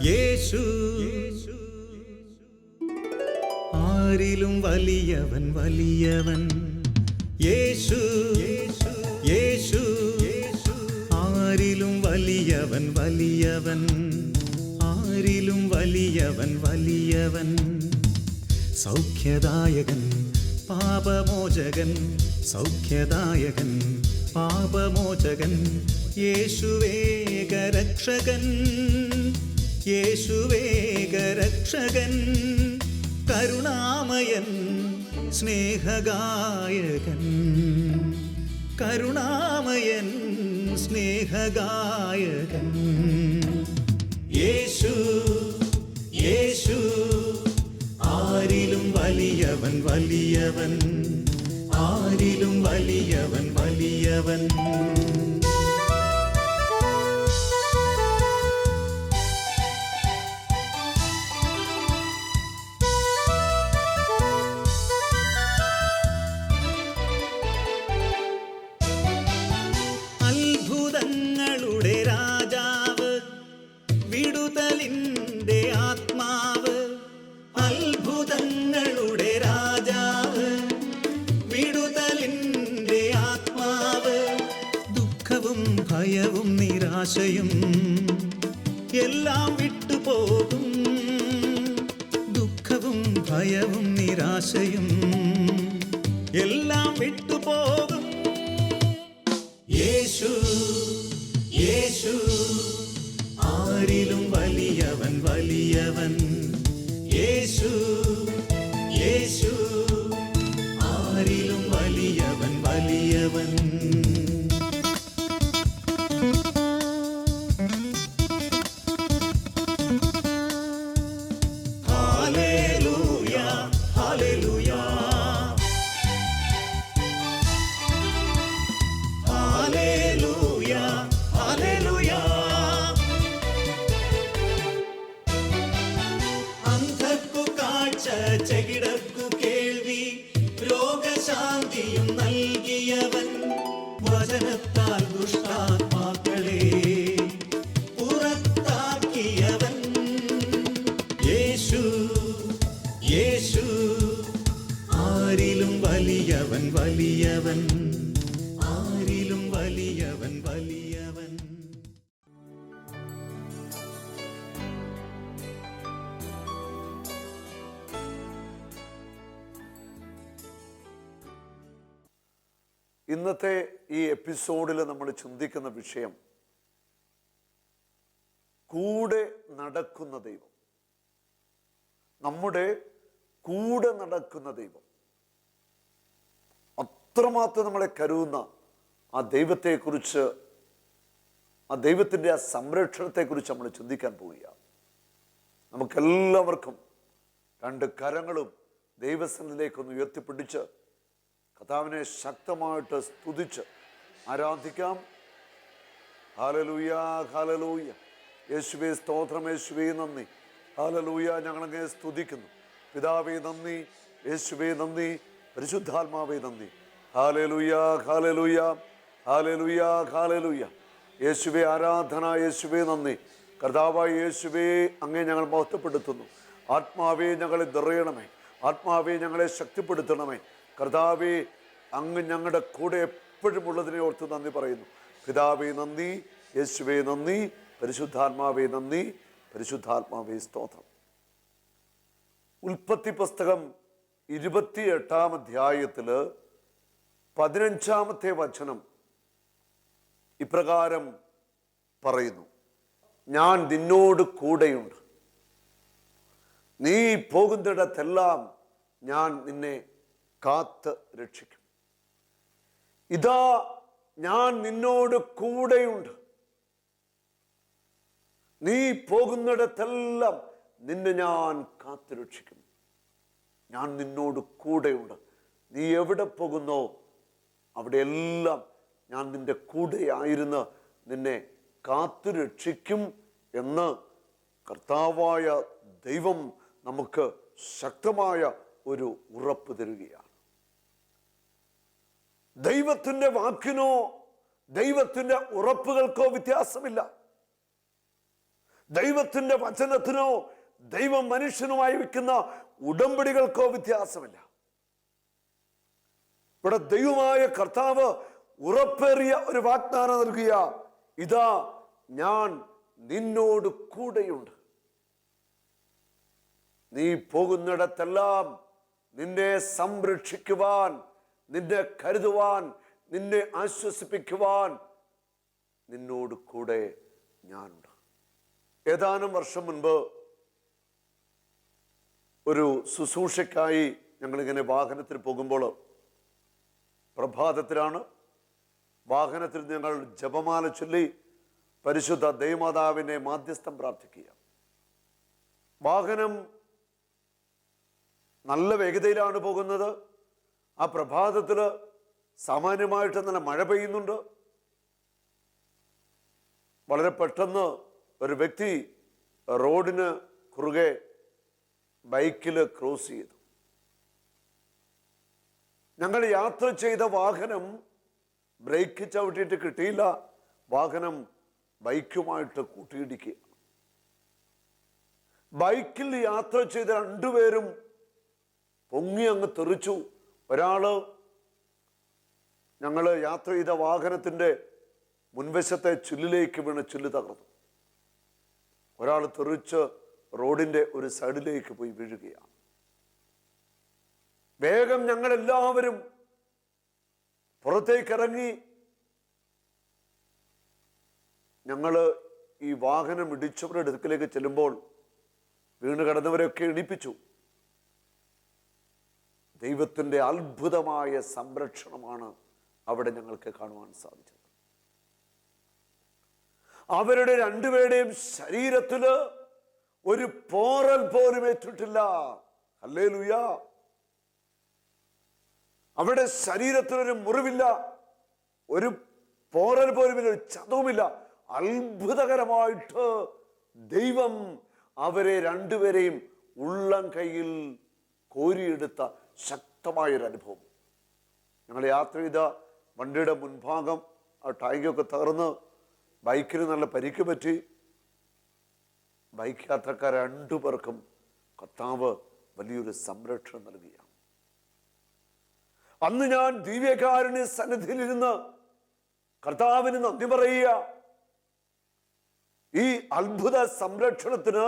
യേശു ആരിലും വലിയവൻ വലിയവൻ. യേശു യേശു ആരിലും വലിയവൻ വലിയവൻ. ആരിലും വലിയവൻ വലിയവൻ. സൗഖ്യദായകൻ പാപമോചകൻ. സൗഖ്യദായകൻ പാപമോചകൻ. യേശുവേകരക്ഷകൻ. യേശുവേകരക്ഷകൻ. കരുണാമയൻ സ്നേഹഗായകൻ. കരുണാമയൻ സ്നേഹഗായകൻ. യേശു യേശു ആരിലും വലിയവൻ വലിയവൻ. ആരിലും വലിയവൻ വലിയവൻ. അത്ഭുതങ്ങളുടെ രാജാവ്, വിടുതലിൻ്റെ ആത്മാവ്. അത്ഭുതങ്ങളുടെ രാജാവ്, വിടുതലിൻ്റെ ആത്മാവ്. ദുഃഖവും ഭയവും നിരാശയും എല്ലാം വിട്ടുപോകും. ദുഃഖവും ഭയവും നിരാശയും എല്ലാം വിട്ടുപോകും. യേശു യേശു ആരിലും വലിയവൻ വലിയവൻ. യേശു യേശു ആരിലും വലിയവൻ വലിയവൻ. Hallelujah hallelujah hallelujah hallelujah. അന്ധർക്കു കാഴ്ച, ചെകിടർക്കു കേൾവി, രോഗശാന്തിയും നൽകിയവൻ. വചനത്താൽ ദുഷ്ടാത്മാക്കളെ പുറത്താക്കിയവൻ. യേശു യേശു ആരിലും വലിയവൻ വലിയവൻ. ആരിലും വലിയവൻ വലിയവൻ. ഇന്നത്തെ ഈ എപ്പിസോഡിൽ നമ്മൾ ചിന്തിക്കുന്ന വിഷയം കൂടെ നടക്കുന്ന ദൈവം. നമ്മുടെ കൂടെ നടക്കുന്ന ദൈവം. അത്രമാത്രം നമ്മളെ കരുതുന്ന ആ ദൈവത്തെക്കുറിച്ച്, ആ ദൈവത്തിൻ്റെ ആ സംരക്ഷണത്തെക്കുറിച്ച് നമ്മൾ ചിന്തിക്കാൻ പോവുകയാണ്. നമുക്കെല്ലാവർക്കും രണ്ട് കരങ്ങളും ദൈവസന്നിധിയിലേക്കൊന്ന് ഉയർത്തിപ്പിടിച്ച് കർത്താവിനെ ശക്തമായിട്ട് സ്തുതിച്ച് ആരാധിക്കാം. Hallelujah hallelujah. യേശുവേ സ്തോത്രം, യേശുവേ നന്ദി. ഹല്ലേലൂയ. ഞങ്ങളങ്ങേ സ്തുതിക്കുന്നു. പിതാവേ നന്ദി, യേശുവേ നന്ദി, പരിശുദ്ധാത്മാവേ നന്ദി. Hallelujah hallelujah hallelujah hallelujah. യേശുവേ ആരാധന, യേശുവേ നന്ദി. കർത്താവായ യേശുവേ അങ്ങേ ഞങ്ങൾ മഹത്വപ്പെടുത്തുന്നു. ആത്മാവേ ഞങ്ങളെ നിറയണമേ. ആത്മാവേ ഞങ്ങളെ ശക്തിപ്പെടുത്തണമേ. കർത്താവേ അങ്ങ് ഞങ്ങളുടെ കൂടെ എപ്പോഴും ഉള്ളതിനെ ഓർത്ത് നന്ദി പറയുന്നു. പിതാവേ നന്ദി, യേശുവേ നന്ദി, പരിശുദ്ധാത്മാവേ നന്ദി, പരിശുദ്ധാത്മാവേ സ്തോത്രം. ഉൽപ്പത്തി പുസ്തകം 28-ാം അധ്യായത്തിൽ 15-ാമത്തെ വചനം ഇപ്രകാരം പറയുന്നു: ഞാൻ നിന്നോട് കൂടെയുണ്ട്, നീ പോകുന്നിടത്തെല്ലാം ഞാൻ നിന്നെ കാത്ത് രക്ഷിക്കും. ഇതാ ഞാൻ നിന്നോട് കൂടെയുണ്ട്, നീ പോകുന്നിടത്തെല്ലാം നിന്നെ ഞാൻ കാത്തു രക്ഷിക്കും. ഞാൻ നിന്നോട് കൂടെയുണ്ട്. നീ എവിടെ പോകുന്നോ അവിടെയെല്ലാം ഞാൻ നിന്റെ കൂടെയായിരുന്ന് നിന്നെ കാത്തു രക്ഷിക്കും എന്ന് കർത്താവായ ദൈവം നമുക്ക് ശക്തമായ ഒരു ഉറപ്പ് തരികയാണ്. ദൈവത്തിൻ്റെ വാക്കിനോ ദൈവത്തിൻ്റെ ഉറപ്പുകൾക്കോ വ്യത്യാസമില്ല. ദൈവത്തിൻ്റെ വചനത്തിനോ ദൈവം മനുഷ്യനുമായി വയ്ക്കുന്ന ഉടമ്പടികൾക്കോ വ്യത്യാസമില്ല. ഇവിടെ ദൈവമായ കർത്താവ് ഉറപ്പേറിയ ഒരു വാഗ്ദാനം നൽകിയ, ഇതാ ഞാൻ നിന്നോട് കൂടെയുണ്ട്. നീ പോകുന്നിടത്തെല്ലാം നിന്നെ സംരക്ഷിക്കുവാൻ, നിന്നെ കരുതുവാൻ, നിന്നെ ആശ്വസിപ്പിക്കുവാൻ നിന്നോട് കൂടെ ഞാനുണ്ട്. ഏതാനും വർഷം മുൻപ് ഒരു ശുശ്രൂഷയ്ക്കായി ഞങ്ങളിങ്ങനെ വാഹനത്തിൽ പോകുമ്പോൾ, പ്രഭാതത്തിലാണ്, വാഹനത്തിൽ ഞങ്ങൾ ജപമാല ചൊല്ലി പരിശുദ്ധ ദൈവമാതാവിനെ മാധ്യസ്ഥം പ്രാർത്ഥിക്കുക. വാഹനം നല്ല വേഗതയിലാണ് പോകുന്നത്. ആ പ്രഭാതത്തിൽ സാമാന്യമായിട്ട് നല്ല മഴ പെയ്യുന്നുണ്ട്. വളരെ പെട്ടെന്ന് ഒരു വ്യക്തി റോഡിന് കുറുകെ ബൈക്കിൽ ക്രോസ് ചെയ്തു. ഞങ്ങൾ യാത്ര ചെയ്ത വാഹനം ബ്രേക്ക് ചവിട്ടിയിട്ട് കിട്ടിയില്ല. വാഹനം ബൈക്കുമായിട്ട് കൂട്ടിയിടിക്കുക. ബൈക്കിൽ യാത്ര ചെയ്ത രണ്ടുപേരും പൊങ്ങി അങ്ങ് തെറിച്ചു. ഒരാള് ഞങ്ങൾ യാത്ര ചെയ്ത വാഹനത്തിൻ്റെ മുൻവശത്തെ ചില്ലിലേക്ക് വീണ് ചില്ല് തകർന്നു. ഒരാൾ തെറിച്ച് റോഡിൻ്റെ ഒരു സൈഡിലേക്ക് പോയി വീഴുകയാണ്. വേഗം ഞങ്ങളെല്ലാവരും പുറത്തേക്കിറങ്ങി ഞങ്ങൾ ഈ വാഹനം ഇടിച്ചവരുടെ അടുക്കലേക്ക് ചെല്ലുമ്പോൾ വീണ് കിടന്നവരെയൊക്കെ എണീപ്പിച്ചു. ദൈവത്തിൻ്റെ അത്ഭുതമായ സംരക്ഷണമാണ് അവിടെ ഞങ്ങൾക്ക് കാണുവാൻ സാധിച്ചത്. അവരുടെ രണ്ടുപേരുടെയും ശരീരത്തില് ഒരു പോറൽ പോലും ഏറ്റിട്ടില്ല. ഹല്ലേലൂയ. അവരുടെ ശരീരത്തിലൊരു മുറിവില്ല, ഒരു പോറൽ പോലുമില്ല, ഒരു ചതവുമില്ല. അത്ഭുതകരമായിട്ട് ദൈവം അവരെ രണ്ടുപേരെയും ഉള്ളം കയ്യിൽ കോരിയെടുത്ത ശക്തമായൊരു അനുഭവം. ഞങ്ങൾ യാത്ര ചെയ്ത വണ്ടിയുടെ മുൻഭാഗം ആ ടാങ്കൊക്കെ തകർന്ന് ബൈക്കിന് നല്ല പരിക്ക് പറ്റി. ബൈക്ക് യാത്രക്കാർ രണ്ടുപേർക്കും കർത്താവ് വലിയൊരു സംരക്ഷണം നൽകുകയാണ്. അന്ന് ഞാൻ ദിവ്യകാരുണ്യ സന്നിധിയിലിരുന്ന് കർത്താവിന് നന്ദി പറയുക. ഈ അത്ഭുത സംരക്ഷണത്തിന്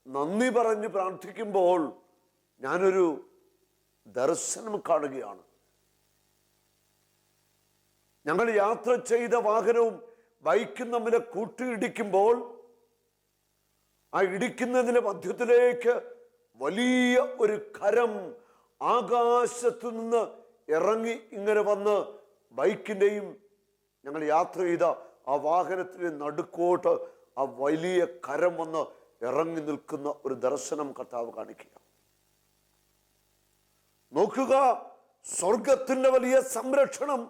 നന്ദി പറഞ്ഞ് പ്രാർത്ഥിക്കുമ്പോൾ ഞാനൊരു ദർശനം കാണുകയാണ്. ഞങ്ങൾ യാത്ര ചെയ്ത വാഹനവും ബൈക്കും തമ്മിൽ കൂട്ടിയിടിക്കുമ്പോൾ ആ ഇടിക്കുന്നതിന്റെ മധ്യത്തിലേക്ക് വലിയ ഒരു കരം ആകാശത്തു നിന്ന് ഇറങ്ങി ഇങ്ങനെ വന്ന് ബൈക്കിൻ്റെയും ഞങ്ങൾ യാത്ര ചെയ്ത ആ വാഹനത്തിൻ്റെ നടുക്കോട്ട് ആ വലിയ കരം വന്ന് ഇറങ്ങി നിൽക്കുന്ന ഒരു ദർശനം കർത്താവ് കാണിക്കുക. നോക്കുക, സ്വർഗത്തിൻ്റെ വലിയ സംരക്ഷണം,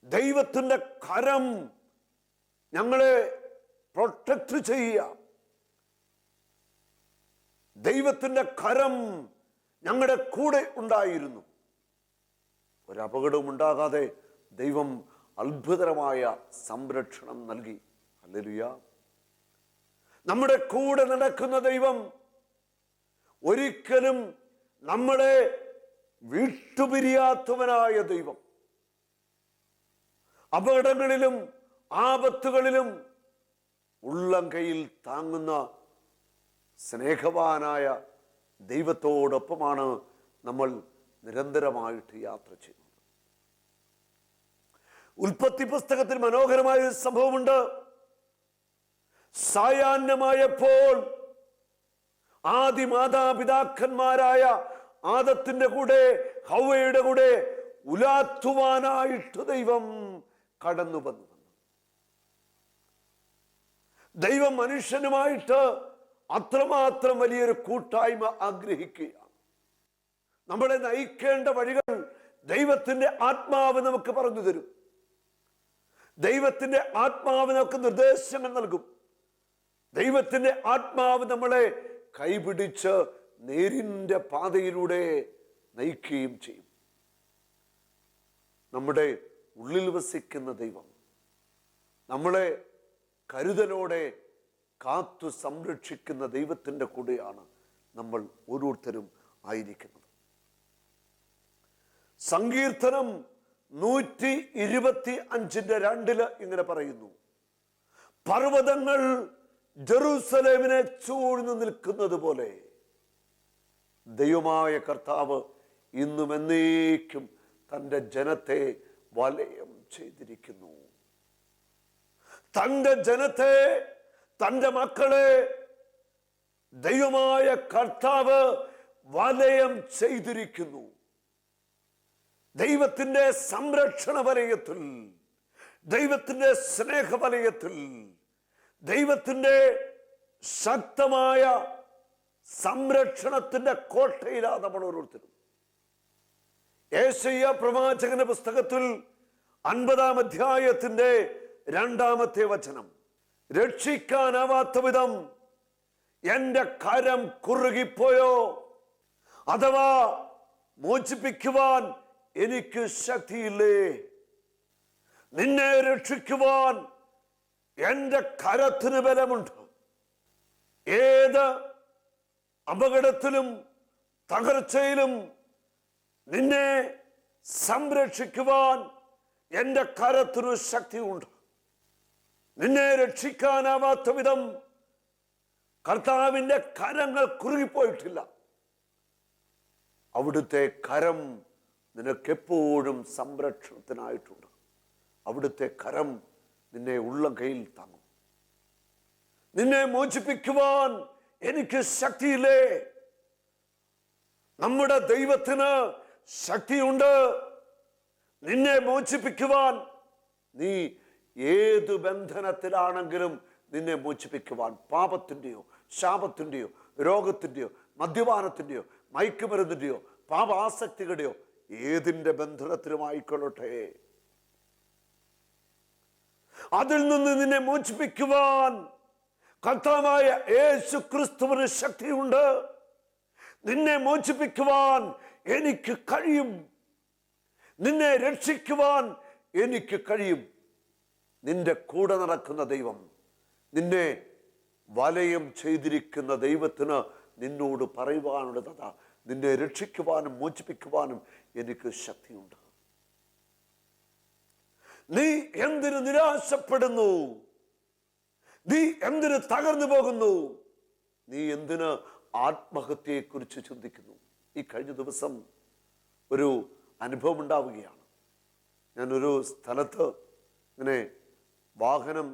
ദൈവത്തിൻ്റെ കരം ഞങ്ങളെ പ്രൊട്ടക്ട് ചെയ്യുക. ദൈവത്തിൻ്റെ കരം ഞങ്ങളുടെ കൂടെ ഉണ്ടായിരുന്നു. ഒരപകടവും ഉണ്ടാകാതെ ദൈവം അത്ഭുതകരമായ സംരക്ഷണം നൽകി. ഹല്ലേലൂയ. നമ്മുടെ കൂടെ നടക്കുന്ന ദൈവം ഒരിക്കലും നമ്മളെ വിട്ടുപിരിയാത്തവനായ ദൈവം. അപകടങ്ങളിലും ആപത്തുകളിലും ഉള്ളം കയ്യിൽ താങ്ങുന്ന സ്നേഹവാനായ ദൈവത്തോടൊപ്പമാണ് നമ്മൾ നിരന്തരമായിട്ട് യാത്ര ചെയ്യുന്നത്. ഉൽപ്പത്തി പുസ്തകത്തിൽ മനോഹരമായ ഒരു സംഭവമുണ്ട്. സായാഹ്നമായപ്പോൾ ആദി മാതാപിതാക്കന്മാരായ ആദത്തിന്റെ കൂടെ ഹവ്വയുടെ കൂടെ ഉലാത്തുവാനായിട്ട് ദൈവം കടന്നു വന്നു. ദൈവം മനുഷ്യനുമായിട്ട് അത്രമാത്രം വലിയൊരു കൂട്ടായ്മ ആഗ്രഹിക്കുകയാണ്. നമ്മളെ നയിക്കേണ്ട വഴികൾ ദൈവത്തിന്റെ ആത്മാവ് നമുക്ക് പറഞ്ഞു തരും. ദൈവത്തിന്റെ ആത്മാവ് നമുക്ക് നിർദ്ദേശങ്ങൾ നൽകും. ദൈവത്തിന്റെ ആത്മാവ് നമ്മളെ കൈപിടിച്ച് നേരിന്റെ പാതയിലൂടെ നയിക്കുകയും ചെയ്യും. നമ്മുടെ ഉള്ളിൽ വസിക്കുന്ന ദൈവം നമ്മളെ കരുതലോടെ കാത്തു സംരക്ഷിക്കുന്ന ദൈവത്തിൻ്റെ കൂടെയാണ് നമ്മൾ ഓരോരുത്തരും ആയിരിക്കുന്നത്. സങ്കീർത്തനം 125:2 ഇങ്ങനെ പറയുന്നു, പർവ്വതങ്ങൾ ജെറൂസലേമിനെ ചൂഴ്ന്നു നിൽക്കുന്നത് പോലെ ദൈവമായ കർത്താവ് ഇന്നും എന്നേക്കും തൻ്റെ ജനത്തെ വലയം ചെയ്തിരിക്കുന്നു. തൻ്റെ ജനത്തെ, തൻ്റെ മക്കളെ ദൈവമായ കർത്താവ് വലയം ചെയ്തിരിക്കുന്നു. ദൈവത്തിൻ്റെ സംരക്ഷണ വലയത്തിൽ, ദൈവത്തിൻ്റെ സ്നേഹവലയത്തിൽ, ദൈവത്തിൻ്റെ ശക്തമായ സംരക്ഷണത്തിൻ്റെ കോട്ടയിലാണ് നമ്മൾ ഓരോരുത്തരും. യെശയ്യാ പ്രവാചകന്റെ പുസ്തകത്തിൽ 50-ാം അധ്യായത്തിന്റെ 2-ാമത്തെ വചനം, രക്ഷിക്കാനാവാത്ത വിധം എന്റെ കരം കുറുകിപ്പോയോ, അഥവാ മോചിപ്പിക്കുവാൻ എനിക്ക് ശക്തിയില്ലേ? നിന്നെ രക്ഷിക്കുവാൻ എന്റെ കരത്തിന് ബലമുണ്ട്. ഏത് അപകടത്തിലും തകർച്ചയിലും നിന്നെ സംരക്ഷിക്കുവാൻ എന്റെ കരത്തിനു ശക്തിയുണ്ട്. നിന്നെ രക്ഷിക്കാനാവാത്ത വിധം കർത്താവിൻ്റെ കരങ്ങൾ കുറുകിപ്പോയിട്ടില്ല. അവിടുത്തെ കരം നിനക്കെപ്പോഴും സംരക്ഷണത്തിനായിട്ടുണ്ട്. അവിടുത്തെ കരം നിന്നെ ഉള്ള കയ്യിൽ താങ്ങും. നിന്നെ മോചിപ്പിക്കുവാൻ എനിക്ക് ശക്തിയില്ലേ? നമ്മുടെ ദൈവത്തിന് ശക്തിയുണ്ട് നിന്നെ മോചിപ്പിക്കുവാൻ. നീ ഏതു ബന്ധനത്തിലാണെങ്കിലും നിന്നെ മോചിപ്പിക്കുവാൻ, പാപത്തിൻ്റെയോ ശാപത്തിൻ്റെയോ രോഗത്തിൻ്റെയോ മദ്യപാനത്തിൻ്റെയോ മയക്കുമരുന്നിൻ്റെയോ പാപാസക്തികളുടെയോ ഏതിൻ്റെ ബന്ധനത്തിലുമായിക്കൊള്ളട്ടെ, അതിൽ നിന്ന് നിന്നെ മോചിപ്പിക്കുവാൻ കർത്താവായ യേശു ക്രിസ്തുവിന് ശക്തിയുണ്ട്. നിന്നെ മോചിപ്പിക്കുവാൻ എനിക്ക് കഴിയും. നിന്നെ രക്ഷിക്കുവാൻ എനിക്ക് കഴിയും. നിന്റെ കൂടെ നടക്കുന്ന ദൈവം, നിന്നെ വലയം ചെയ്തിരിക്കുന്ന ദൈവത്തിന് നിന്നോട് പറയുവാനുള്ളതാ, നിന്നെ രക്ഷിക്കുവാനും മോചിപ്പിക്കുവാനും എനിക്ക് ശക്തിയുണ്ട്. നീ എന്തിനു നിരാശപ്പെടുന്നു? നീ എന്തിനു തകർന്നു പോകുന്നു? നീ എന്തിന് ആത്മഹത്യയെക്കുറിച്ച് ചിന്തിക്കുന്നു? ഈ കഴിഞ്ഞ ദിവസം ഒരു അനുഭവം ഉണ്ടാവുകയാണ്. ഞാനൊരു സ്ഥലത്ത് ഇങ്ങനെ വാഹനം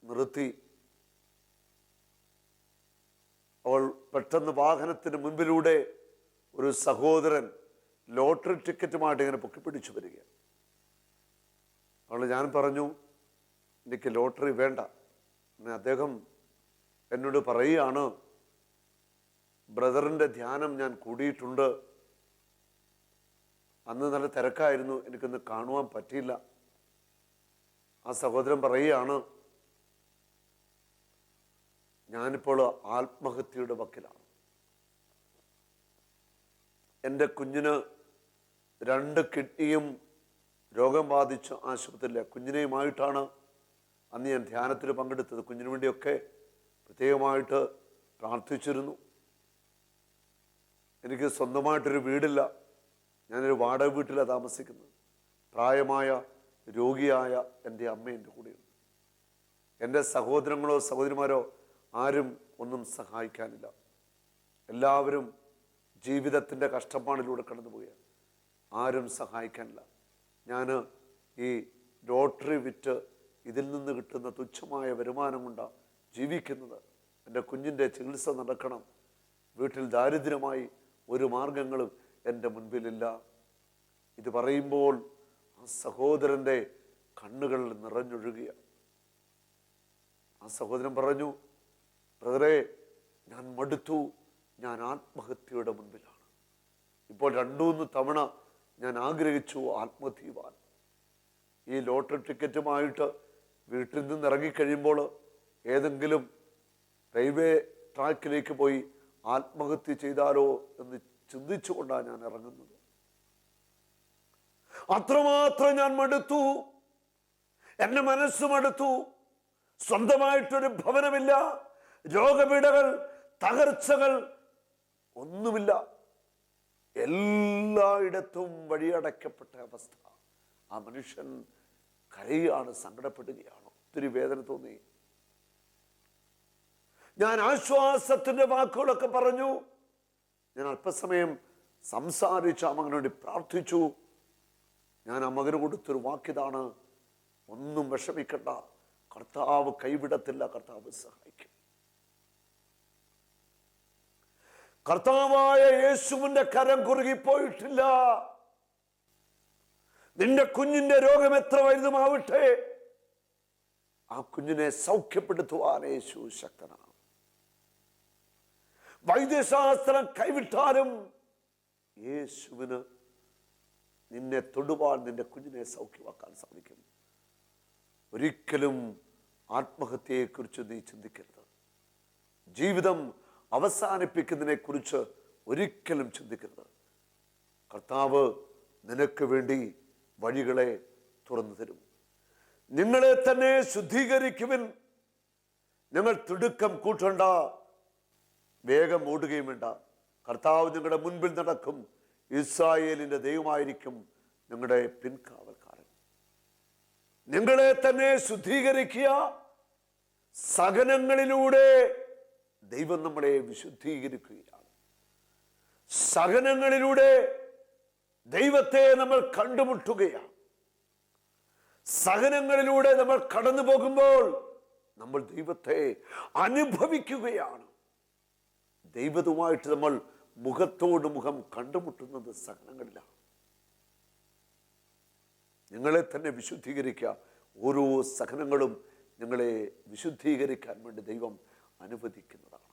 നിർത്തി, അവൾ പെട്ടെന്ന് വാഹനത്തിന് മുൻപിലൂടെ ഒരു സഹോദരൻ ലോട്ടറി ടിക്കറ്റുമായിട്ട് ഇങ്ങനെ പൊക്കിപ്പിടിച്ചു വരികയാണ്. അവൾ, ഞാൻ പറഞ്ഞു എനിക്ക് ലോട്ടറി വേണ്ട. അദ്ദേഹം എന്നോട് പറയുകയാണ്, ബ്രദറിൻ്റെ ധ്യാനം ഞാൻ കൂടിയിട്ടുണ്ട്, അന്ന് നല്ല തിരക്കായിരുന്നു, എനിക്കൊന്ന് കാണുവാൻ പറ്റിയില്ല. ആ സഹോദരൻ പറയുകയാണ്, ഞാനിപ്പോൾ ആത്മഹത്യയുടെ വക്കിലാണ്. എൻ്റെ കുഞ്ഞിന് 2 കിഡ്നിയും രോഗം ബാധിച്ച് ആശുപത്രിയിലെ കുഞ്ഞിനെയുമായിട്ടാണ് അന്ന് ഞാൻ ധ്യാനത്തിൽ പങ്കെടുത്തത്. കുഞ്ഞിനു വേണ്ടിയൊക്കെ പ്രത്യേകമായിട്ട് പ്രാർത്ഥിച്ചിരുന്നു. എനിക്ക് സ്വന്തമായിട്ടൊരു വീടില്ല, ഞാനൊരു വാടക വീട്ടിലാണ് താമസിക്കുന്നത്. പ്രായമായ രോഗിയായ എൻ്റെ അമ്മ എൻ്റെ കൂടെയുണ്ട്. എൻ്റെ സഹോദരങ്ങളോ സഹോദരിമാരോ ആരും ഒന്നും സഹായിക്കാനില്ല. എല്ലാവരും ജീവിതത്തിൻ്റെ കഷ്ടപ്പാടിലൂടെ കടന്നു പോവുകയാണ്. ആരും സഹായിക്കാനില്ല. ഞാൻ ഈ ലോട്ടറി വിറ്റ് ഇതിൽ നിന്ന് കിട്ടുന്ന തുച്ഛമായ വരുമാനം കൊണ്ടാണ് ജീവിക്കുന്നത്. എൻ്റെ കുഞ്ഞിൻ്റെ ചികിത്സ നടക്കണം. വീട്ടിൽ ദാരിദ്ര്യമായി ഒരു മാർഗങ്ങളും എൻ്റെ മുൻപിലില്ല. ഇത് പറയുമ്പോൾ ആ സഹോദരൻ്റെ കണ്ണുകൾ നിറഞ്ഞൊഴുകുകയാണ്. ആ സഹോദരൻ പറഞ്ഞു, ബ്രദറെ, ഞാൻ മടുത്തു, ഞാൻ ആത്മഹത്യയുടെ മുൻപിലാണ്. ഇപ്പോൾ 2-3 തവണ ഞാൻ ആഗ്രഹിച്ചു ആത്മഹത്യ ചെയ്യുവാൻ. ഈ ലോട്ടറി ടിക്കറ്റുമായിട്ട് വീട്ടിൽ നിന്ന് ഇറങ്ങിക്കഴിയുമ്പോൾ ഏതെങ്കിലും റെയിൽവേ ട്രാക്കിലേക്ക് പോയി ആത്മഹത്യ ചെയ്താലോ എന്ന് ചിന്തിച്ചുകൊണ്ടാണ് ഞാൻ ഇറങ്ങുന്നത്. അത്രമാത്രം ഞാൻ മടുത്തു, എൻ്റെ മനസ്സ് മടുത്തു. സ്വന്തമായിട്ടൊരു ഭവനമില്ല, രോഗപീഠകൾ, തകർച്ചകൾ ഒന്നുമില്ല. എല്ലായിടത്തും വഴിയടയ്ക്കപ്പെട്ട അവസ്ഥ. ആ മനുഷ്യൻ കരയുകയാണ്, സങ്കടപ്പെടുകയാണ്, ഒത്തിരി വേദന തോന്നി. ഞാൻ ആശ്വാസത്തിന്റെ വാക്കുകളൊക്കെ പറഞ്ഞു. ഞാൻ അല്പസമയം സംസാരിച്ച് ആ മകന് വേണ്ടി പ്രാർത്ഥിച്ചു. ഞാൻ ആ മകന് കൊടുത്തൊരു വാക്കിതാണ്: ഒന്നും വിഷമിക്കണ്ട, കർത്താവ് കൈവിടത്തില്ല, കർത്താവ് സഹായിക്കും. കർത്താവായ യേശുവിന്റെ കരം കുറുകിപ്പോയിട്ടില്ല. നിന്റെ കുഞ്ഞിന്റെ രോഗം എത്ര വലുതുമാവട്ടെ, ആ കുഞ്ഞിനെ സൗഖ്യപ്പെടുത്തുവാൻ യേശു ശക്തനാണ്. വൈദ്യശാസ്ത്രം കൈവിട്ടാലും യേശുവിന് നിന്നെ തൊടുവാൻ, നിന്റെ കുഞ്ഞിനെ സൗഖ്യമാക്കാൻ സാധിക്കും. ഒരിക്കലും ആത്മഹത്യയെക്കുറിച്ച് നീ ചിന്തിക്കരുത്. ജീവിതം അവസാനിപ്പിക്കുന്നതിനെ കുറിച്ച് ഒരിക്കലും ചിന്തിക്കരുത്. കർത്താവ് നിനക്ക് വേണ്ടി വഴികളെ തുറന്നു തരും. നിങ്ങളെ തന്നെ ശുദ്ധീകരിക്കുവിൻ. നിങ്ങൾ തിടുക്കം കൂട്ടണ്ട, വേഗം ഓടുകയും വേണ്ട. കർത്താവ് നിങ്ങളുടെ മുൻപിൽ നടക്കും. ഇസ്രായേലിന്റെ ദൈവമായിരിക്കും നിങ്ങളുടെ പിൻകാവൽക്കാരൻ. നിങ്ങളെ തന്നെ ശുദ്ധീകരിക്കുക. സഹനങ്ങളിലൂടെ ദൈവം നമ്മളെ വിശുദ്ധീകരിക്കുകയാണ്. സഹനങ്ങളിലൂടെ ദൈവത്തെ നമ്മൾ കണ്ടുമുട്ടുകയാണ്. സഹനങ്ങളിലൂടെ നമ്മൾ കടന്നു പോകുമ്പോൾ നമ്മൾ ദൈവത്തെ അനുഭവിക്കുകയാണ്. ദൈവവുമായിട്ട് നമ്മൾ മുഖത്തോട് മുഖം കണ്ടുമുട്ടുന്നത് സഹനങ്ങളിലാണ്. നിങ്ങളെ തന്നെ വിശുദ്ധീകരിക്കുക. ഓരോ സഹനങ്ങളും നിങ്ങളെ വിശുദ്ധീകരിക്കാൻ വേണ്ടി ദൈവം അനുവദിക്കുന്നതാണ്.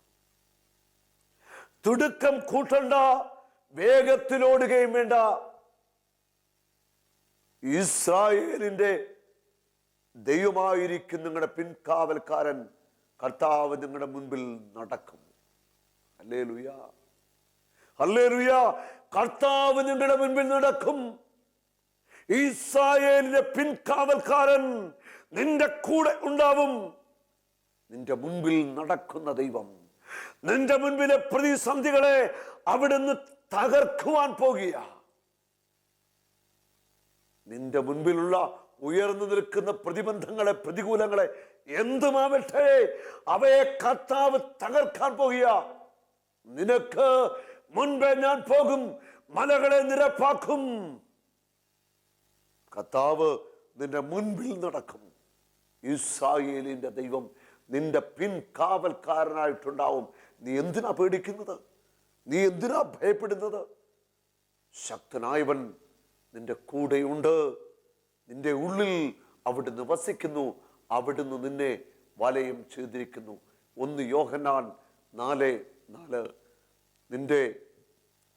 തിടുക്കം കൂട്ടണ്ട, വേഗത്തിലോടുകയും വേണ്ട. ഇസ്രായേലിന്റെ ദൈവമായിരിക്കും നിങ്ങളുടെ പിൻകാവൽക്കാരൻ. കർത്താവ് നിങ്ങളുടെ മുൻപിൽ നടക്കും. Hallelujah, hallelujah. കർത്താവ് നിങ്ങളുടെ മുൻപിൽ നടക്കും. ഇസ്രായേലിന്റെ പിൻകാവൽക്കാരൻ നിന്റെ കൂടെ ഉണ്ടാവും. നിന്റെ മുൻപിൽ നടക്കുന്ന ദൈവം നിന്റെ മുൻപിലെ പ്രതിസന്ധികളെ അവിടുന്ന് തകർക്കുവാൻ പോകുക. നിന്റെ മുൻപിലുള്ള ഉയർന്നു നിൽക്കുന്ന പ്രതിബന്ധങ്ങളെ, പ്രതികൂലങ്ങളെ എന്തുമാവട്ടെ, അവയെ കർത്താവ് തകർക്കാൻ പോകുക. നിനക്ക് മുൻപേ ഞാൻ പോകും, മലകളെ നിരപ്പാക്കും. കർത്താവ് നിന്റെ മുൻപിൽ നടക്കും. ഇസ്രായേലിന്റെ ദൈവം നിന്റെ പിൻകാവൽക്കാരനായിട്ടുണ്ടാവും. നീ എന്തിനാ പേടിക്കുന്നത്? നീ എന്തിനാ ഭയപ്പെടുന്നത്? ശക്തനായവൻ നിന്റെ കൂടെയുണ്ട്. നിന്റെ ഉള്ളിൽ അവിടുന്ന് വസിക്കുന്നു. അവിടുന്ന് നിന്നെ വലയം ചെയ്തിരിക്കുന്നു. 1 യോഹന്നാൻ 4:4. നിന്റെ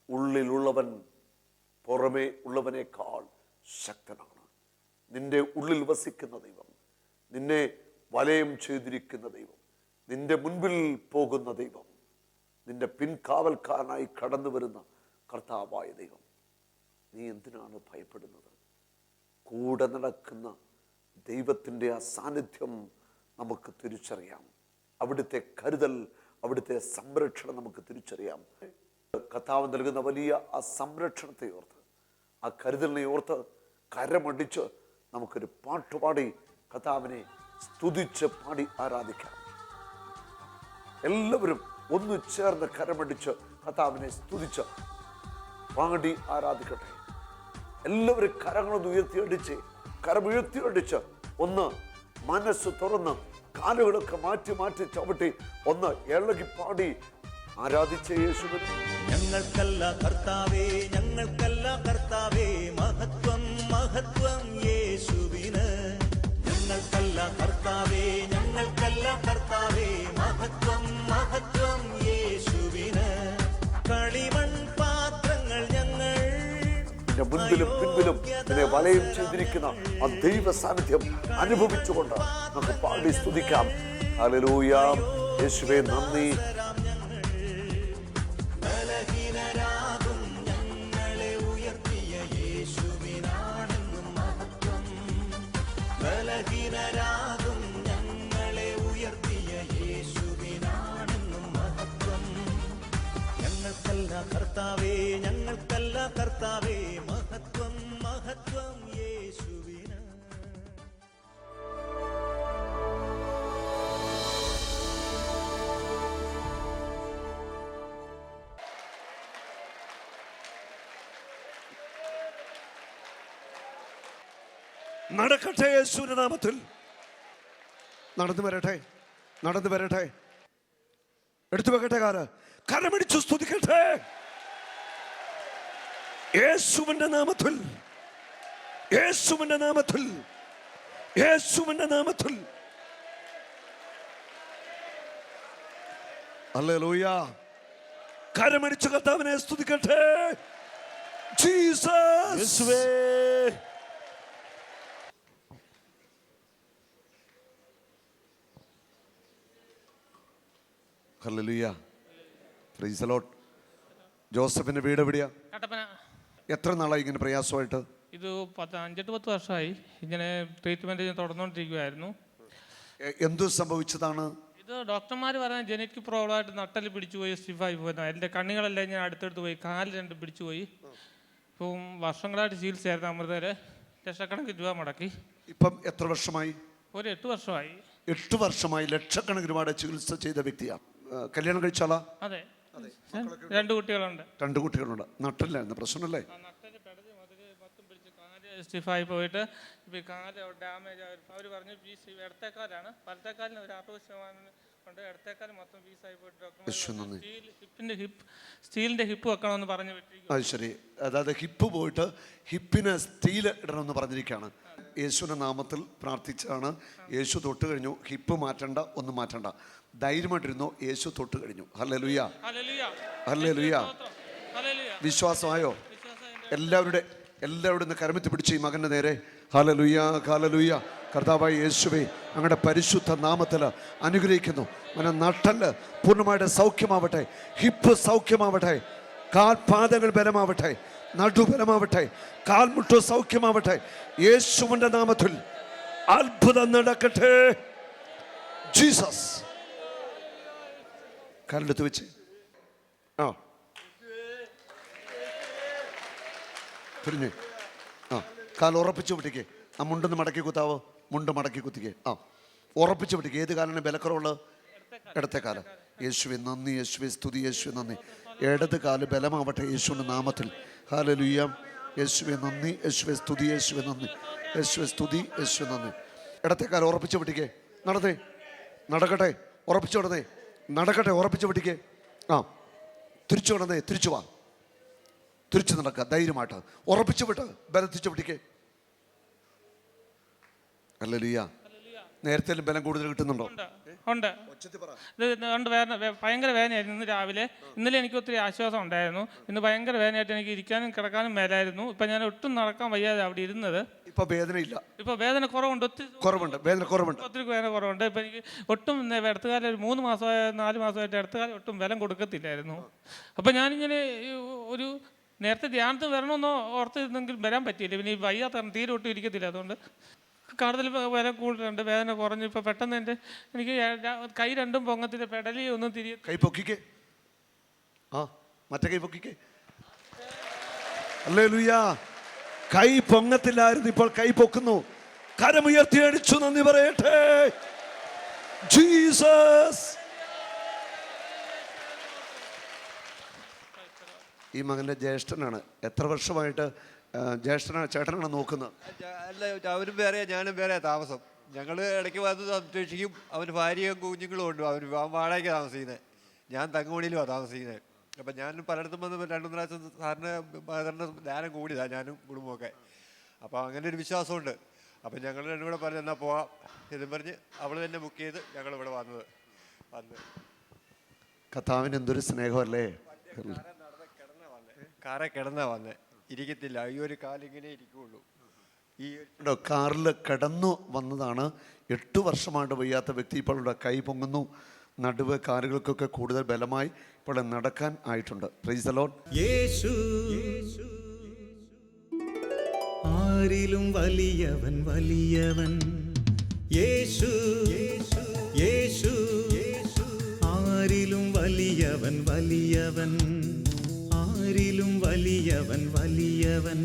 ഉള്ളിലുള്ളവൻ പുറമേ ഉള്ളവനേക്കാൾ ശക്തനാണ്. നിന്റെ ഉള്ളിൽ വസിക്കുന്ന ദൈവം, നിന്നെ വലയം ചെയ്തിരിക്കുന്ന ദൈവം, നിന്റെ മുൻപിൽ പോകുന്ന ദൈവം, നിന്റെ പിൻകാവൽക്കാരനായി കടന്നു വരുന്ന കർത്താവായ ദൈവം. നീ എന്തിനാണ് ഭയപ്പെടുന്നത്? കൂടെ നടക്കുന്ന ദൈവത്തിൻ്റെ ആ സാന്നിധ്യം നമുക്ക് തിരിച്ചറിയാം. അവിടുത്തെ കരുതൽ, അവിടുത്തെ സംരക്ഷണം നമുക്ക് തിരിച്ചറിയാം. കർത്താവ് നൽകുന്ന വലിയ ആ സംരക്ഷണത്തെ ഓർത്ത്, ആ കരുതലിനെ ഓർത്ത് കരമടിച്ച് നമുക്കൊരു പാട്ടുപാടി കർത്താവിനെ സ്തുതിച്ച് പാടി ആരാധിക്കാം. എല്ലാവരും ഒന്ന് ചേർന്ന് കരമടിച്ച് കർത്താവിനെ സ്തുതിച്ച് പാടി ആരാധിക്കട്ടെ. എല്ലാവരും കരങ്ങളൊന്ന് ഉയർത്തിയടിച്ച്, കരമുയർത്തിയടിച്ച് ഒന്ന് മനസ്സ് തുറന്ന് കാലുകളൊക്കെ മാറ്റി മാറ്റി ചവിട്ടി ഒന്ന് ഇളകി പാടി ആരാധിച്ച യേശുവിനെ. ഞങ്ങൾക്കല്ല കർത്താവേ, ഞങ്ങൾക്കല്ല കർത്താവേ, മഹത്വം മഹത്വം യേശുവിന്. ഞങ്ങൾക്കല്ല കർത്താവേ, ഞങ്ങൾക്കല്ല കർത്താവേ, മഹത്വം മഹത്വം യേശുവിന്. കളിമൺ പാത്രങ്ങൾ ഞങ്ങൾ മുൻപിലും പിൻപിലും ഇതിനെ വലയം ചെയ്തിരിക്കുന്ന ആ ദൈവ സാന്നിധ്യം അനുഭവിച്ചുകൊണ്ട് നമുക്ക് പാടി സ്തുതിക്കാം. ഹല്ലേലൂയ. യേശുവേ നന്ദി. ഞങ്ങളെ ഉയർത്തിയ യേശുവിനാണെന്നും മഹത്വം. ബലഹീനരാകും ഞങ്ങളെ ഉയർത്തിയ യേശുവിനാ ഞങ്ങൾക്കല്ല കർത്താവേ, ഞങ്ങൾക്കല്ല കർത്താവേ, മഹത്വം മഹത്വം യേശുവിന്. നടക്കട്ടെ യേശുവിന്റെ നാമത്തിൽ. നടന്നു വരട്ടെ, നടന്നു വരട്ടെ. എടുത്തു വെക്കട്ടെ കാല്, കരമടിച്ചു സ്തുതിക്കട്ടെ യേശുവിന്റെ നാമത്തിൽ, യേശുവിന്റെ നാമത്തിൽ, യേശുവിന്റെ നാമത്തിൽ. ഹല്ലേലൂയ. കരമടിച്ചു കർത്താവിനെ സ്തുതിക്കട്ടെ. ജീസസ് യേശുവേ. ഹല്ലേലൂയ. Praise the Lord. ജോസഫിന്റെ വീട് എവിടെയാ? കട്ടപ്പന. എത്ര നാളായി ഇങ്ങനെ പ്രയാസമായിട്ട്? ഇത് 5-10 വർഷമായി ഇങ്ങനെ ട്രീറ്റ്മെന്റ് തുടർന്നുകൊണ്ടിരിക്കുകയായിരുന്നു. എന്തു സംഭവിച്ചതാണ്? ഇത് ഡോക്ടർമാർ പറഞ്ഞ ജനറ്റിക് പ്രോബ്ലം ആയിട്ട് നട്ടല് പിടിച്ചുപോയി, സ്റ്റിഫായി പോയിരുന്നു. എൻ്റെ കണ്ണുകളെല്ലാം ഞാൻ അടുത്തടുത്ത് പോയി, കാല് രണ്ട് പിടിച്ചുപോയി. ഇപ്പം വർഷങ്ങളായിട്ട് ചികിത്സയായിരുന്നു. അമൃതയില് ലക്ഷക്കണക്കിന് രൂപ മുടക്കി. ഇപ്പം എത്ര വർഷമായി? ഒരു 8 വർഷമായി. 8 വർഷമായി ലക്ഷക്കണക്കിന് രൂപയുടെ ചികിത്സ ചെയ്ത വ്യക്തിയാണ്. കല്യാണം കഴിച്ചാളാ? അതെ, 2 കുട്ടികളുണ്ട്. 2 കുട്ടികളുണ്ട്. നട്ടില്ലായിരുന്നു പ്രശ്നമല്ലേ? നട്ടല് പെടല് മുതൽ മൊത്തം പിടിച്ച് കാല് സ്റ്റിഫായി പോയിട്ട് ഇപ്പം കാല് ഡാമേജ്. അവർ പറഞ്ഞു ഇടത്തേക്കാലാണ്, വലത്തേക്കാലിന് ഒരു 60% കൊണ്ട് ഇടത്തേക്കാൽ മൊത്തം പീസായി പോയിട്ട് ഡോക്ടർ സ്റ്റീലിന്റെ ഹിപ്പ് വെക്കണമെന്ന് പറഞ്ഞു വിട്ടിരിക്കും. അത് ശരി. അതായത് ഹിപ്പ് പോയിട്ട് ഹിപ്പിന് സ്റ്റീൽ ഇടണമെന്ന് പറഞ്ഞിരിക്കുകയാണ്. യേശുവിന്റെ നാമത്തിൽ പ്രാർത്ഥിച്ചാണ്. യേശു തൊട്ട് കഴിഞ്ഞു. ഹിപ്പ് മാറ്റണ്ട, ഒന്നും മാറ്റണ്ട, ധൈര്യമായിട്ടിരുന്നു. യേശു തൊട്ട് കഴിഞ്ഞു. Hallelujah, hallelujah. വിശ്വാസമായോ? എല്ലാവരുടെ കരമത്തി പിടിച്ച് ഈ മകന്റെ നേരെ ഹല്ലേലൂയ, ഹല്ലേലൂയ. കർത്താവായ യേശുവേ, അങ്ങയുടെ പരിശുദ്ധ നാമത്തിൽ അനുഗ്രഹിക്കുന്നു. അങ്ങനെ നട്ടല് പൂർണ്ണമായിട്ട് സൗഖ്യമാവട്ടെ, ഹിപ്പ് സൗഖ്യമാവട്ടെ, കാൽപാദങ്ങൾ ബലമാവട്ടെ, നടുബലമാവട്ടെ, കാൽമുട്ട് സൗഖ്യമാവട്ടെ. യേശുവിന്റെ നാമത്തിൽ അത്ഭുതം നടക്കട്ടെ. ജീസസ്. കാലെടുത്ത് വെച്ച് തിരിഞ്ഞ് കാൽ ഉറപ്പിച്ചു വിട്ടിക്കേ. ആ മുണ്ടൊന്ന് മടക്കി കുത്താവോ? മുണ്ട് മടക്കി കുത്തിക്കേ. ഉറപ്പിച്ചു വിട്ടിക്കേ. ഏത് കാലിന് ബലക്കുറവുള്ള? ഇടത്തെ കാല്. യേശുവെ നന്ദി, യേശുവെ സ്തുതി, യേശുവെ നന്ദി. ഇടത് കാല് ബലമാവട്ടെ യേശുവിൻ്റെ നാമത്തിൽ. ഹല്ലേലൂയ. യേശുവെ നന്ദി, യേശുവെ സ്തുതി, യേശുവെ നന്ദി, യേശുവെ സ്തുതി, യേശുവെ നന്ദി. ഇടത്തെ കാല് ഉറപ്പിച്ചു വിട്ടിക്കേ. നടന്നേ, നടക്കട്ടെ. ഉറപ്പിച്ചു വിടന്നേ, നടക്കട്ടെ. ഉറപ്പിച്ചു വിട്ടിക്കേ. തിരിച്ചു വിടന്നേ, തിരിച്ചു വാ, തിരിച്ചു നടക്കുക ധൈര്യമായിട്ട്. ഉറപ്പിച്ചു വിട്ട് ബലത്തിച്ചു വിട്ടിക്കേ. ഹല്ലേലൂയ. നേരത്തെ ബലം കൂടുതൽ കിട്ടുന്നുണ്ടോ? ഉണ്ട്. ഇത് ഭയങ്കര വേദനയായിരുന്നു ഇന്ന് രാവിലെ. ഇന്നലെ എനിക്ക് ഒത്തിരി ആശ്വാസം ഉണ്ടായിരുന്നു. ഇന്ന് ഭയങ്കര വേദനയായിട്ട് എനിക്ക് ഇരിക്കാനും കിടക്കാനും മേലായിരുന്നു. ഇപ്പം ഞാൻ ഒട്ടും നടക്കാൻ വയ്യാതെ അവിടെ ഇരുന്നത്. ഇപ്പൊ വേദനയില്ല? ഇപ്പൊ വേദന കുറവുണ്ട്, കുറവുണ്ട്, വേദന കുറവുണ്ട്, ഒത്തിരി വേദന കുറവുണ്ട്. ഇപ്പം എനിക്ക് ഒട്ടും ഇടത്തുകാലം ഒരു 3 മാസമായ 4 മാസമായിട്ട് ഇടത്തുകാലം ഒട്ടും ബലം കൊടുക്കത്തില്ലായിരുന്നു. അപ്പം ഞാനിങ്ങനെ ഒരു നേരത്തെ ധ്യാനത്തിന് വരണമെന്നോ ഓർത്തിരുന്നെങ്കിൽ വരാൻ പറ്റിയില്ല. പിന്നെ ഈ വയ്യാത്ത തീരെ ഒട്ടും ഇരിക്കത്തില്ല. അതുകൊണ്ട് കൂടുതൽ വില കൂടുതലുണ്ട്, വേദന കുറഞ്ഞു. ഇപ്പം പെട്ടെന്ന് എനിക്ക് കൈ രണ്ടും പൊങ്ങത്തിൻ്റെ പെടലി ഒന്നും തിരികെ. കൈ പൊക്കിക്കേ. മറ്റേ കൈ പൊക്കിക്കേ. ഹല്ലേലൂയ. കൈ പൊങ്ങത്തില്ലായിരുന്നു, ഇപ്പോൾ കൈ പൊക്കുന്നു. കരമുയർത്തി അടിച്ചു നന്ദി പറയട്ടെ. ജീസസ്. ഈ മകന്റെ ജ്യേഷ്ഠനാണ്. എത്ര വർഷമായിട്ട് ജ്യേഷ്ഠനാണ്, ചേട്ടനാണ് നോക്കുന്നത്? അല്ല, അവരും വേറെ ഞാനും വേറെ താമസം. ഞങ്ങൾ ഇടയ്ക്ക് വന്ന് സംരക്ഷിക്കും. അവന് ഭാര്യയും കുഞ്ഞുങ്ങളും ഉണ്ട്. അവർ വാടകയ്ക്ക് താമസിക്കുന്നത്, ഞാൻ തങ്ങമണിയിലുമാണ് താമസിക്കുന്നത്. അപ്പം ഞാൻ പലയിടത്തും വന്ന് 2-3 പ്രാവശ്യം സാറിന് ധ്യാനം കൂടിയതാണ്, ഞാനും കുടുംബമൊക്കെ. അപ്പോൾ അങ്ങനെ ഒരു വിശ്വാസമുണ്ട്. അപ്പം ഞങ്ങൾ രണ്ടും കൂടെ പറഞ്ഞ് എന്നാൽ പോവാം എന്നും പറഞ്ഞ് അവൾ തന്നെ ബുക്ക് ചെയ്ത് ഞങ്ങളിവിടെ വന്ന് കർത്താവിന് എന്തൊരു സ്നേഹമല്ലേ. കാറെ കിടന്നാ വന്നേ, ഇരിക്കത്തില്ല. ഈ ഒരു കാലിങ്ങനെ ഇരിക്കുള്ളൂ. ഈ കാറിൽ കിടന്നു വന്നതാണ്. 8 വർഷമായിട്ട് വയ്യാത്ത വ്യക്തി ഇപ്പോൾ ഇവിടെ കൈ പൊങ്ങുന്നു. നടുവ് കാലുകൾക്കൊക്കെ കൂടുതൽ ബലമായി ഇപ്പോൾ നടക്കാൻ ആയിട്ടുണ്ട്. Praise the Lord. യേശു ആരിലും വലിയവൻ, വലിയവൻ യേശു, യേശു ആരിലും വലിയവൻ വലിയവൻ ആരിലും വലിയവൻ വലിയവൻ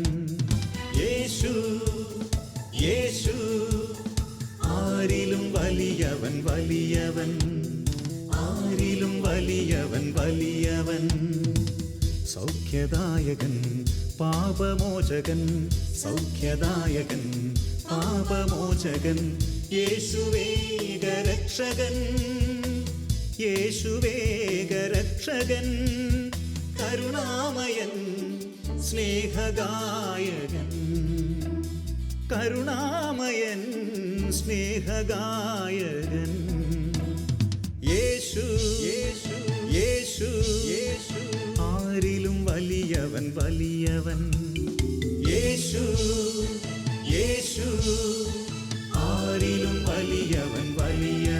യേശു യേശു ആരിലും വലിയവൻ വലിയവൻ ആരിലും വലിയവൻ വലിയവൻ സൗഖ്യദായകൻ പാപമോചകൻ സൗഖ്യദായകൻ പാപമോചകൻ യേശുവേഗരക്ഷകൻ യേശുവേഗരക്ഷകൻ കരുണാമയൻ സ്നേഹഗായകൻ കരുണാമയൻ സ്നേഹഗായകൻ യേശു യേശു യേശു യേശു ആരിലും വലിയവൻ വലിയവൻ യേശു യേശു ആരിലും വലിയവൻ വലിയവൻ